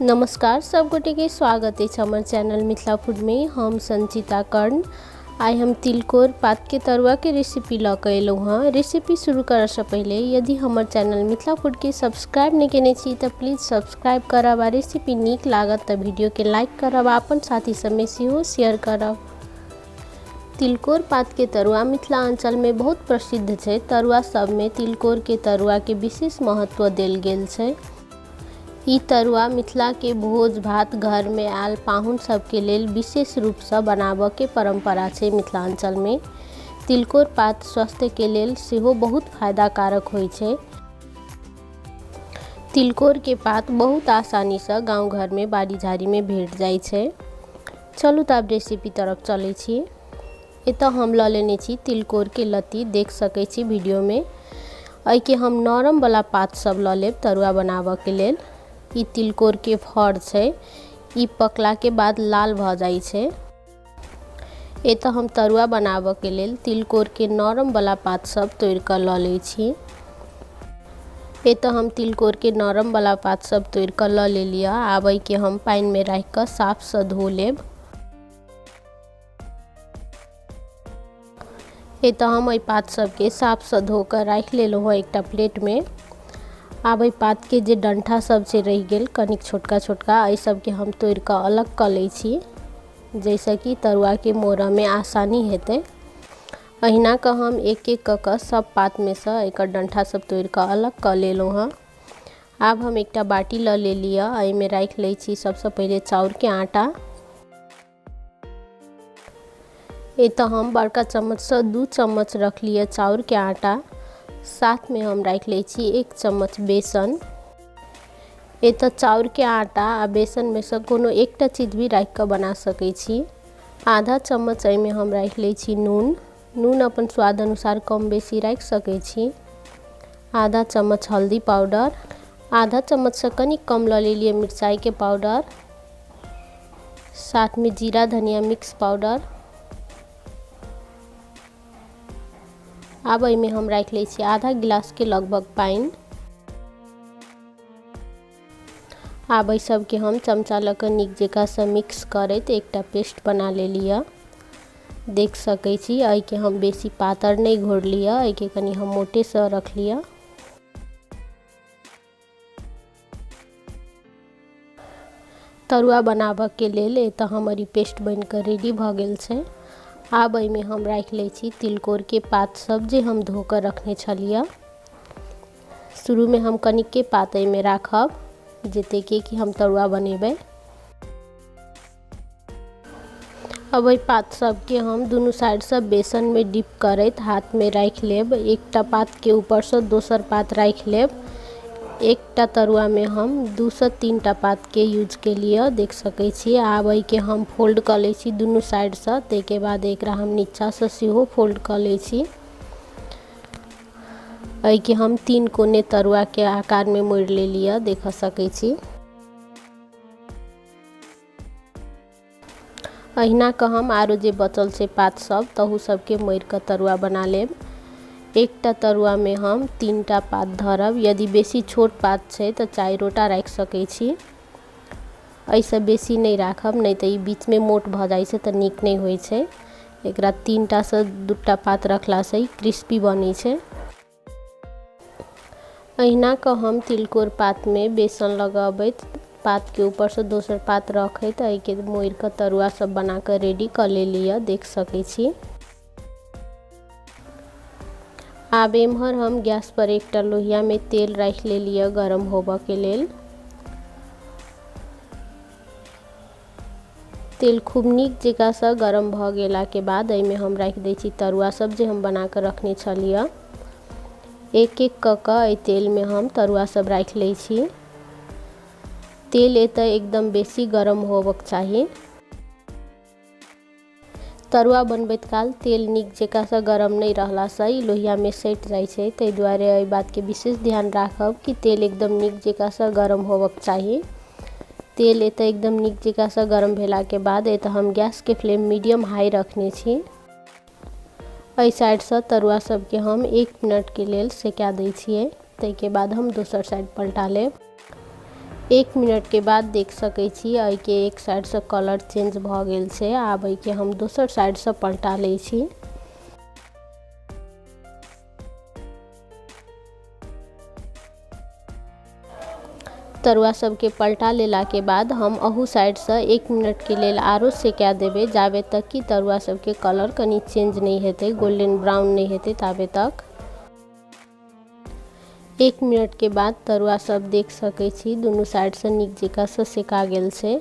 नमस्कार सब गोटे के स्वागत है हमर चैनल मिथिला फूड में। हम संचिता कर्ण आई हम तिलकोर पात के तरुआ के रेसिपी लक एलूँ हाँ। रेसिपी शुरू करे से पहले यदि हमर चैनल मिथिला फूड के सब्सक्राइब नहीं केने छी तो प्लीज सब्सक्राइब करब आ रेसिपी नीक लागत तो वीडियो के लाइक करब, अपन साथी सब में सेहो शेयर करब। तिलकोर पात के तरुआ मिथिलांचल में बहुत प्रसिद्ध है। तरुआ सब में तिलकोर के तरुआ के विशेष महत्व देल गेल है। ई तरुआ मिथिला के भोज भात घर में आयल पाहुन सबके लेल विशेष रूप से बनाबऽ के परंपरा है। मिथिलांचल में तिलकोर पात स्वास्थ्य के लेल सेहो बहुत फायदा कारक होइ छै। तिलकोर के पात बहुत आसानी से गांव घर में बाड़ी झाड़ी में भेट जाय छै। चलू तऽ आब रेसिपी तरफ चलै छी। एतऽ हम लऽ लेने छी तिलकोर के लत्ती, देख सकै छी वीडियो में। एहि के हम नरम वाला पात सब लऽ लेब तरुआ बनाबऽ के लेल। ई तिलकोर के फड़ छै, ई पकला के बाद लाल भ जाय छै। एतऽ हम तरुआ बनाबऽ के लेल तिलकोर के नरम वाला पात सब तोड़ कऽ लऽ लै छी। एतऽ हम तिलकोर के नरम वाला पात सब तोड़ कऽ लऽ लेलिए। आब एहि के हम पानी में राख कऽ साफ से धो लेब। एतऽ हम एहि पात सब के साफ से धो कऽ राख लेलहुँ हँ एकटा प्लेट में। आब एहि पात के जे डंठा सब से रह गेल कनिक छोटका छोटका, एहि सब के हम तोड़ कऽ अलग कऽ लै छी, जैसे कि तरुआ के मोड़ऽ में आसानी हेतै। अहिना कऽ हम एक एक कऽ कऽ सब पात में से एकर डंठा सब तोड़ कऽ अलग कऽ लेलहुँ हँ। आब हम एकटा बाटी लऽ लेलिए। एहि में राख लै छी सबसे पहले चाउर के आटा। एतऽ हम बड़का चम्मच से 2 चम्मच रख लिए चाउर के आटा। साथ में हम राख लै छी 1 चम्मच बेसन। एतऽ चाउर के आटा आ बेसन में से कोनो एकटा चीज भी राख कऽ बना सकै छी। आधा चम्मच एहि में हम राख लै छी नून। नून अपन स्वाद अनुसार कम बेसी राख सकै छी। आधा चम्मच हल्दी पाउडर। आधा चम्मच से कनी कम लऽ लेलिए मिरचाई के पाउडर। साथ में जीरा धनिया मिक्स पाउडर। अब एहि में हम राख लै छी आधा गिलास के लगभग पानी। आब एहि सब के हम चमचा लऽ कऽ नीक जकाँ से मिक्स करैत एकटा पेस्ट बना लेलिए। देख सकै छी एहि के हम बेसी पातर नहीं घोरलिए, एहि के कनी हम मोटे से रखलिए। तरुआ बनाबऽ के लेल एतऽ हमर ई पेस्ट बन कऽ रेडी भऽ गेल छै। आब एहि में हम राख लै छी तिलकोर के पात सब जे हम धो कऽ रखने छलिए। शुरू में हम कनिक के पात एहि में राखब, जते कि हम तरुआ बनेबै। अब एहि पात सब के हम दुनू साइड से बेसन में डिप करैत हाथ में राख लेब। एकटा पात के ऊपर से दोसर पात राख लेब। एकटा तरुआ में हम 2 से 3 टा पात के यूज के लिए, देख सकै छी। आब एहि के हम फोल्ड कऽ लै छी दुनू साइड से। ताहिके बाद एकरा हम नीचा से सेहो फोल्ड कऽ लै छी। एहि के हम 3 कोने तरुआ के आकार में मोड़ लेलिए, देख सकै छी। अहिना कऽ हम आरो जे बचल छै पात सब तहू सब के मोड़ कऽ तरुआ बना लेब। एकटा तरुआ में हम 3 टा पात धरब। यदि बेसी छोट पात छै तो 4 टा राख सकै छी। एहिसँ बेसी नहीं राखब, नहीं तो ई बीच में मोट भऽ जाइ छै तऽ नीक नहीं होइ छै। एकरा 3 टा से 2 टा पात रखला से ई क्रिस्पी बनै छै। अहिना कऽ हम तिलकोर पात में बेसन लगाबैत पात के ऊपर से दोसर पात रखैत एहि के मोड़ कऽ तरुआ सब बना कऽ रेडी कऽ लेलिए, देख सकै छी। आब एम्हर हम गैस पर एकटा लोहिया में तेल राख लेलिए गरम होबऽ के लेल। तेल खूब नीक जकाँ से गरम भऽ गेला के बाद एहि में हम राख दै छी तरुआ सब जे हम बना कऽ रखने छलिए। एक एक कऽ कऽ एहि तेल में हम तरुआ सब राख लै छी। तेल एतऽ एकदम बेसी गरम होबक चाही। तरुआ बनबैत काल तेल नीक जकाँ से गरम नहीं रहला से ई लोहिया में सटि जाइ छै। ताहि दुआरे एहि बात के विशेष ध्यान राखब कि तेल एकदम नीक जकाँ से गरम होबक चाही। तेल एतऽ एकदम नीक जकाँ से गरम भेला के बाद एतऽ हम गैस के फ्लेम मीडियम हाई रखने छी। एहि साइड से तरुआ सब के हम 1 मिनट के लेल सेका दै छियै। ताहिके बाद हम दोसर साइड पलटा लेब। 1 मिनट के बाद देख सकै छी एहि के एक साइड से कलर चेंज भ गेल छै। आब एहि के हम दोसर साइड से पलटा लै छी। तरुआ सब के पलटा लेला के बाद हम अहू साइड से 1 मिनट के लेल आरो सेका देबे, जाबे तक कि तरुआ सब के कलर कनी चेंज नहीं हेते, गोल्डन ब्राउन नहीं हेते ताबे तक। 1 मिनट के बाद तरुआ सब देख सकै छी दुनू साइड से नीक जकाँ से सेका गेल छै।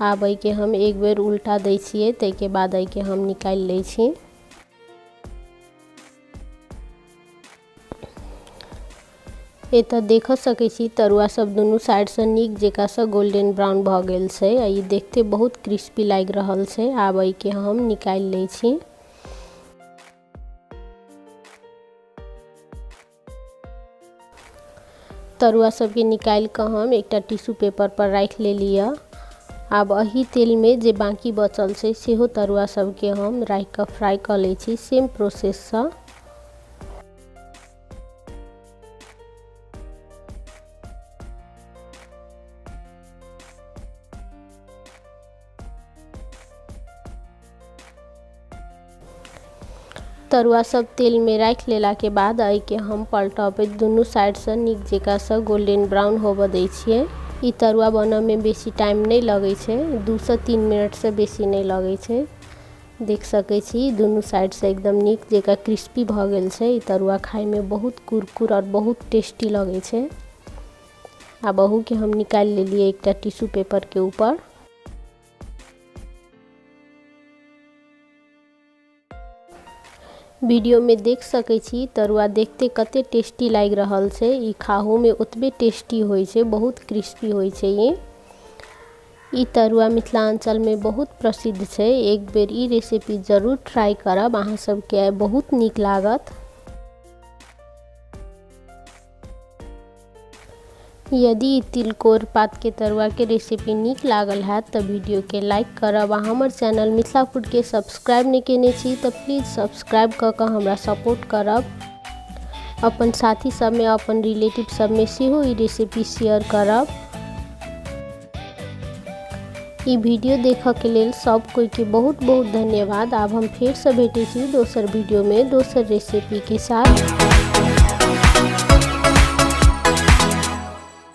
आब एहि के हम एक बेर उल्टा दै छियै, तै के बाद एहि के हम निकाल लै छी। एतऽ देख सकै छी तरुआ सब दुनू साइड से नीक जकाँ से गोल्डन ब्राउन भ गेल छै। ई देखते बहुत क्रिस्पी लाग रहल छै। आब एहि के हम निकाल लै छी। तरुआ सब के निकाल के हम एकटा टिश्यू पेपर पर राख लेलिए। आब एही तेल में जे बाकी बचल छै सेहो तरुआ सब के हम राख के फ्राई कर लै छी सेम प्रोसेस से। तरुआ सब तेल में राख लेला के बाद एहि के हम पलटबे, दुनू साइड से नीक जकाँ से गोल्डन ब्राउन होबे दै छियै। ई तरुआ बनने में बेसी टाइम नहीं लगे छै, 2 से 3 मिनट से बेसी नहीं लगे छै। देख सकै छी दुनू साइड से एकदम नीक जकाँ क्रिस्पी भ गेल छै। ई तरुआ खाए में बहुत कुरकुर और बहुत टेस्टी लगे छै। आब अहू के हम निकाल लेलिए एकटा टिश्यू पेपर के ऊपर। वीडियो में देख सकै छी तरुआ देखते कते टेस्टी लाग रहल छै। ई खाहू में ओतबे टेस्टी होय छै, बहुत क्रिस्पी होय छै। ई तरुआ मिथिलांचल में बहुत प्रसिद्ध छै। एक बेर ई रेसिपी जरूर ट्राई करब, अहाँ सबके बहुत नीक लागत। यदि तिलकोर पात के तरुआ के रेसिपी नीक लागल है तो वीडियो के लाइक करब। आ हमर चैनल मिथिला फूड के सब्सक्राइब नहीं केने छी तो प्लीज सब्सक्राइब क के हमरा सपोर्ट करब। अपन साथी सब में, अपन रिलेटिव सब में सेहो ई रेसिपी शेयर करब। ई वीडियो देखा के लेल सब कोई के बहुत बहुत धन्यवाद। अब हम फिर से भेटे छी दोसर वीडियो में दोसर रेसिपी के साथ।